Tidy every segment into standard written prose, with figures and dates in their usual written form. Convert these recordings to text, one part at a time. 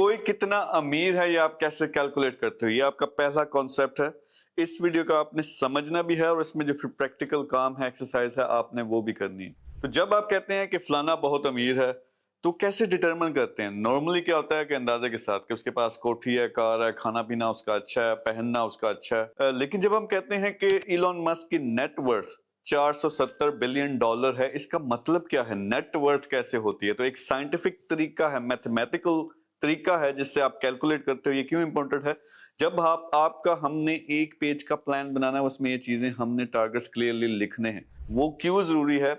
कोई कितना अमीर है ये आप कैसे कैलकुलेट करते हो, ये आपका पहला कॉन्सेप्ट है। इस वीडियो को आपने समझना भी है और इसमें जो प्रैक्टिकल काम है, एक्सरसाइज है, आपने वो भी करनी है। तो जब आप कहते हैं कि फलाना बहुत अमीर है, तो कैसे डिटरमिन करते हैं? नॉर्मली क्या होता है कि अंदाजे के साथ कि उसके पास कोठी है, कार है, खाना पीना उसका अच्छा है, पहनना उसका अच्छा है। लेकिन जब हम कहते हैं कि इलॉन मस्क की नेट वर्थ 470 बिलियन डॉलर है, इसका मतलब क्या है? नेट वर्थ कैसे होती है? तो एक साइंटिफिक तरीका है, मैथमेटिकल तरीका है जिससे आप कैलकुलेट करते हो। ये क्यों इंपॉर्टेंट है? जब आपका हमने एक पेज का प्लान बनाना है, उसमें ये चीजें हमने टारगेट्स क्लियरली लिखने हैं। वो क्यों जरूरी है?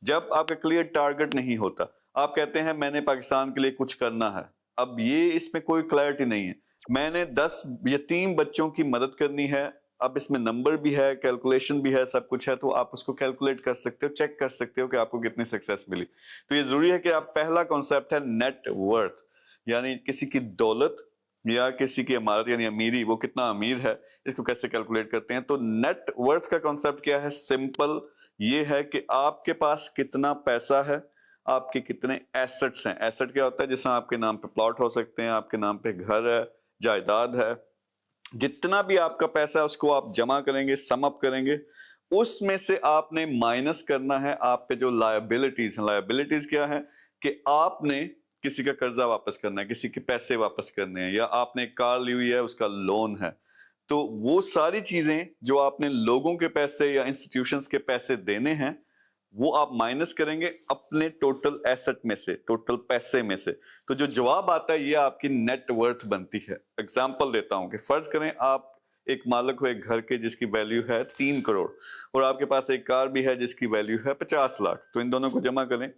जब आपका क्लियर टारगेट नहीं होता, आप कहते हैं मैंने पाकिस्तान के लिए कुछ करना है, अब ये इसमें कोई क्लैरिटी नहीं है। मैंने 10 यतीम बच्चों की मदद करनी है, अब इसमें नंबर भी है, कैलकुलेशन भी है, सब कुछ है, तो आप उसको कैलकुलेट कर सकते हो, चेक कर सकते हो कि आपको कितनी सक्सेस मिली। तो ये जरूरी है कि आप, पहला कॉन्सेप्ट है नेट वर्थ, यानी किसी की दौलत या किसी की इमारत यानी अमीरी, वो कितना अमीर है, इसको कैसे कैलकुलेट करते हैं। तो नेट वर्थ का कॉन्सेप्ट क्या है? सिंपल ये है कि आपके पास कितना पैसा है, आपके कितने एसेट्स हैं। एसेट क्या होता है? जिसमें आपके नाम पे प्लॉट हो सकते हैं, आपके नाम पे घर है, जायदाद है, जितना भी आपका पैसा है उसको आप जमा करेंगे, सम अप करेंगे। उसमें से आपने माइनस करना है आप पे जो लायबिलिटीज हैं। लायबिलिटीज क्या है? कि आपने किसी का कर्जा वापस करना है, किसी के पैसे वापस करने हैं, या आपने एक कार ली हुई है उसका लोन है। तो वो सारी चीजें जो आपने लोगों के पैसे या इंस्टीट्यूशंस के पैसे देने हैं, वो आप माइनस करेंगे अपने टोटल एसेट में से, टोटल पैसे में से। तो जो जवाब आता है ये आपकी नेट वर्थ बनती है। एग्जांपल देता हूं कि फर्ज करें आप एक मालिक हो एक घर के जिसकी वैल्यू है 3 करोड़, और आपके पास एक कार भी है जिसकी वैल्यू है 50 लाख। तो इन दोनों को जमा करें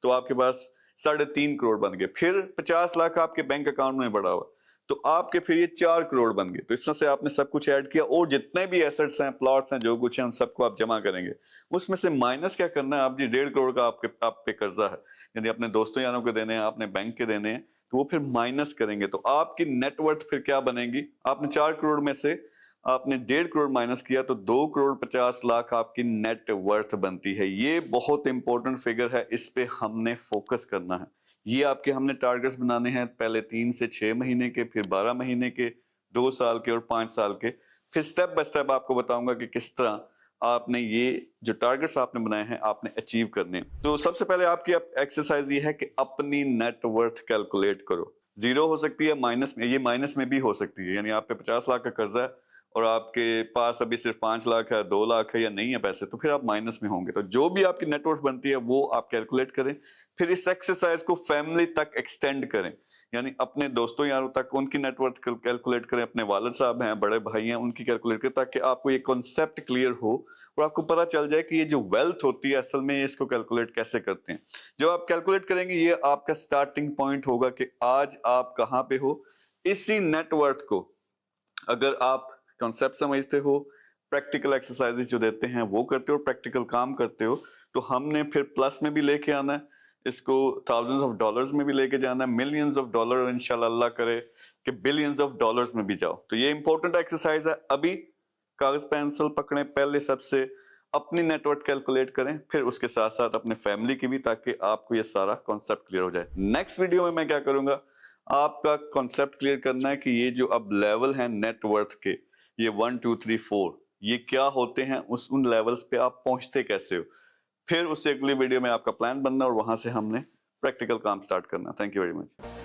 तो आपके पास 3.5 करोड़ बन गए। फिर 50 लाख आपके बैंक अकाउंट में बढ़ा हुआ, तो आपके फिर ये 4 करोड़ बन गए। तो इस तरह से आपने सब कुछ ऐड किया, और जितने भी एसेट्स हैं, प्लॉट्स हैं, जो कुछ है, उन सबको आप जमा करेंगे। उसमें से माइनस क्या करना है? आप जी 1.5 करोड़ का आप पे कर्जा है, यानी अपने दोस्तों यारों को देने हैं, आपने बैंक के देने हैं, तो वो फिर माइनस करेंगे। तो आपकी नेटवर्थ फिर क्या बनेगी? आपने 4 करोड़ में से आपने 1.5 करोड़ माइनस किया, तो 2 करोड़ 50 लाख आपकी नेट वर्थ बनती है। ये बहुत इंपॉर्टेंट फिगर है, इस पे हमने फोकस करना है। ये आपके हमने टारगेट्स बनाने हैं, पहले 3 से 6 महीने के, फिर 12 महीने के, 2 साल के और 5 साल के। फिर स्टेप बाय स्टेप आपको बताऊंगा कि किस तरह आपने ये जो टारगेट्स आपने बनाए हैं आपने अचीव करने हैं। तो सबसे पहले आपकी एक्सरसाइज ये है कि अपनी नेट वर्थ कैलकुलेट करो। जीरो हो सकती है, माइनस में, ये माइनस में भी हो सकती है, यानी आप पे 50 लाख का कर्जा है और आपके पास अभी सिर्फ 5 लाख है, 2 लाख है, या नहीं है पैसे, तो फिर आप माइनस में होंगे। तो जो भी आपकी नेटवर्थ बनती है वो आप कैलकुलेट करें। फिर इस एक्सरसाइज को फैमिली तक एक्सटेंड करें, यानी अपने दोस्तों यारों तक उनकी नेटवर्थ कैलकुलेट करें, अपने वालिद साहब हैं, बड़े भाई हैं, उनकी कैलकुलेट करें, ताकि आपको ये कॉन्सेप्ट क्लियर हो और आपको पता चल जाए कि ये जो वेल्थ होती है असल में इसको कैलकुलेट कैसे करते हैं। जब आप कैलकुलेट करेंगे, ये आपका स्टार्टिंग पॉइंट होगा कि आज आप कहाँ पे हो। इसी नेटवर्थ को अगर आप कॉन्सेप्ट समझते हो, प्रैक्टिकल एक्सरसाइजेज जो देते हैं वो करते हो, प्रैक्टिकल काम करते हो, तो हमने फिर प्लस में भी लेके आना है, इसको थाउजेंड्स ऑफ डॉलर्स में भी लेके जाना है, मिलियंस ऑफ डॉलर, और इंशाल्लाह अल्लाह करे कि बिलियंस ऑफ डॉलर्स में भी जाओ। तो ये इंपॉर्टेंट एक्सरसाइज है। अभी कागज पेंसिल पकड़ें, पहले सबसे अपनी नेटवर्थ कैलकुलेट करें, फिर उसके साथ साथ अपने फैमिली की भी, ताकि आपको ये सारा कॉन्सेप्ट क्लियर हो जाए। नेक्स्ट वीडियो में मैं क्या करूंगा, आपका कॉन्सेप्ट क्लियर करना है कि ये जो अब लेवल है नेटवर्थ के, ये 1 2 3 4, ये क्या होते हैं, उन लेवल्स पे आप पहुंचते कैसे हो। फिर उससे अगली वीडियो में आपका प्लान बनना और वहां से हमने प्रैक्टिकल काम स्टार्ट करना। Thank you very much.